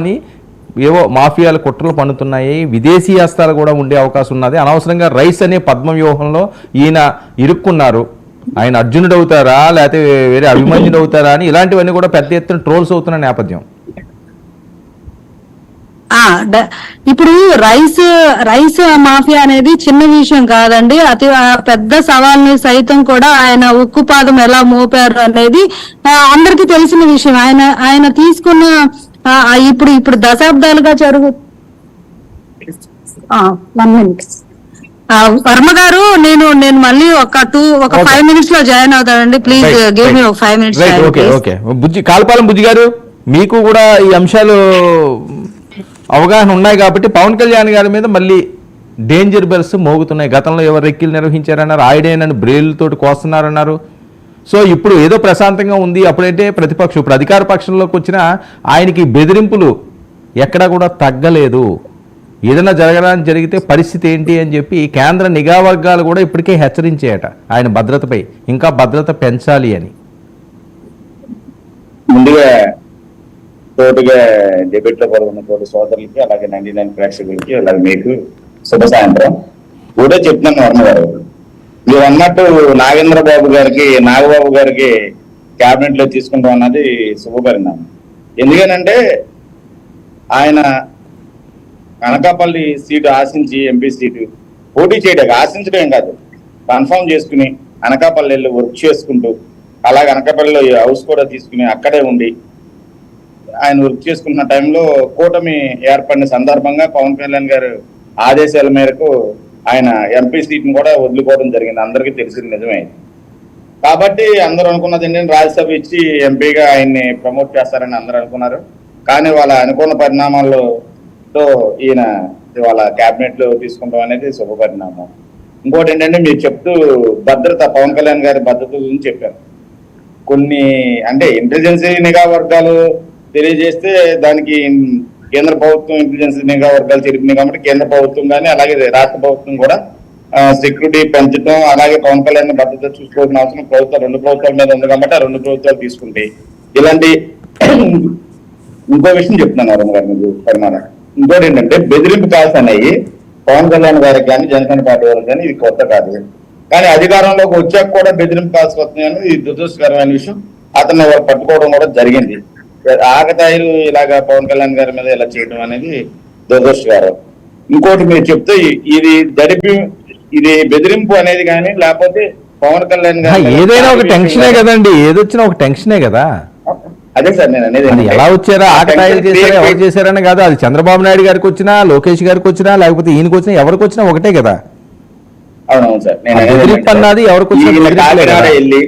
అని ఏవో మాఫియాల కుట్రలు పన్నుతున్నాయి, విదేశీ హస్తాలు కూడా ఉండే అవకాశం ఉన్నది. అనవసరంగా రైస్ అనే పద్మ వ్యూహంలో ఈయన ఇరుక్కున్నారు. ఆయన అర్జునుడు అవుతారా లేకపోతే వేరే అభిమన్యుడు అవుతారా అని ఇలాంటివన్నీ కూడా పెద్ద ఎత్తున ట్రోల్స్ అవుతున్న నేపథ్యం. ఇప్పుడు రైస్ మాఫియా అనేది చిన్న విషయం కాదండి. అతి పెద్ద సవాల్ని సైతం కూడా ఆయన ఉక్కుపాదం ఎలా మోపారు అనేది అందరికీ తెలిసిన విషయం. ఆయన తీసుకున్న ఇప్పుడు దశాబ్దాలుగా వర్మ గారు, నేను మళ్ళీ ఒక 5 minutes లో జాయిన్ అవుతానండి. Please give me 5 minutes. కాల్పాలం బుజ్జి గారు, మీకు కూడా ఈ అంశాలు అవగాహన ఉన్నాయి కాబట్టి పవన్ కళ్యాణ్ గారి మీద మళ్ళీ డేంజర్ బెల్స్ మోగుతున్నాయి. గతంలో ఎవరు రెక్కిలు నిర్వహించారన్నారు, ఆయడేనని బ్రేలుతోటి కోస్తున్నారన్నారు. సో ఇప్పుడు ఏదో ప్రశాంతంగా ఉంది. అప్పుడైతే ప్రతిపక్షం, ఇప్పుడు అధికార పక్షంలోకి వచ్చినా ఆయనకి బెదిరింపులు ఎక్కడా కూడా తగ్గలేదు. ఏదైనా జరగడానికి జరిగితే పరిస్థితి ఏంటి అని చెప్పి కేంద్ర నిఘా వర్గాలు కూడా ఇప్పటికే హెచ్చరించాయట ఆయన భద్రతపై ఇంకా భద్రత పెంచాలి అని. ముందుగా తోటిగా డెబిట్ లో పాల్గొన్న తోటి సోదరులకి, అలాగే 99 ప్రేక్షకులకి, అలాగే మీకు శుభ సాయంత్రం. కూడా చెప్తున్నాను వర్మ గారు, మీరు అన్నట్టు నాగేంద్రబాబు గారికి, నాగబాబు గారికి క్యాబినెట్ లో తీసుకుంటాం అన్నది శుభపరిణామం. ఎందుకనంటే ఆయన అనకాపల్లి సీటు ఆశించి, ఎంపీ సీటు పోటీ చేయడానికి ఆశించడం కాదు, కన్ఫర్మ్ చేసుకుని అనకాపల్లి వెళ్ళి వర్క్ చేసుకుంటూ, అలాగే అనకాపల్లిలో హౌస్ కూడా తీసుకుని అక్కడే ఉండి ఆయన వర్క్ చేసుకున్న టైంలో కూటమి ఏర్పడిన సందర్భంగా పవన్ కళ్యాణ్ గారు ఆదేశాల మేరకు ఆయన ఎంపీ సీట్ని కూడా వదులుకోవడం జరిగింది. అందరికీ తెలిసింది నిజమే. కాబట్టి అందరూ అనుకున్నది ఏంటంటే రాజ్యసభ ఇచ్చి ఎంపీగా ఆయన్ని ప్రమోట్ చేస్తారని అందరూ అనుకున్నారు. కానీ వాళ్ళ అనుకున్న పరిణామాలతో ఈయన వాళ్ళ క్యాబినెట్ లో తీసుకుంటాం అనేది శుభ పరిణామం. ఇంకోటి ఏంటంటే మీరు చెప్తూ భద్రత, పవన్ కళ్యాణ్ గారి భద్రత గురించి చెప్పారు. కొన్ని అంటే ఇంటెలిజెన్స్ నిఘా వర్గాలు తెలియజేస్తే దానికి కేంద్ర ప్రభుత్వం ఇంటెలిజెన్స్ నిఘా వర్గాలు తెలిపినాయి కాబట్టి కేంద్ర ప్రభుత్వం కానీ అలాగే రాష్ట్ర ప్రభుత్వం కూడా సెక్యూరిటీ పెంచడం, అలాగే పవన్ కళ్యాణ్ భద్రత చూసుకోవాల్సిన అవసరం రెండు ప్రభుత్వాల మీద ఉంది కాబట్టి ఆ రెండు ప్రభుత్వాలు తీసుకుంటే ఇలాంటి ఇంకో విషయం చెప్తున్నాను వరుణ్ గారి మీద పరిమాణం. ఇంకోటి ఏంటంటే బెదిరింపు కాల్స్ అనేవి పవన్ కళ్యాణ్ గారికి కానీ జనసేన పార్టీ వారికి కానీ ఇది కొత్త కాదు. కానీ అధికారంలోకి వచ్చాక కూడా బెదిరింపు కాల్స్ వస్తున్నాయని ఇది దురదృష్టకరమైన విషయం. అతన్ని పట్టుకోవడం కూడా జరిగింది. ఆకతాయిలు ఇలాగా పవన్ కళ్యాణ్ గారి మీద ఇలా చేయడం అనేది దురదృష్టకరం. ఇంకోటి మీరు చెప్తే ఇది బెదిరింపు అనేది కానీ లేకపోతే పవన్ కళ్యాణ్ గారు ఏదైనా ఒక టెన్షనే కదండి, ఏదొచ్చినా ఒక టెన్షనే కదా. అదే సార్ నేను అనేది, ఎలా వచ్చారా, ఆకతాయిలు చేశారా, ఎవరు చేశారని కాదు. అది చంద్రబాబు నాయుడు గారికి వచ్చినా, లోకేష్ గారికి వచ్చినా, లేకపోతే ఈయనకి వచ్చినా, ఎవరికి వచ్చినా ఒకటే కదా. అవునవును సార్, నేను బెదిరింపు అన్నది ఎవరికి వచ్చినా కాకినాడ వెళ్ళి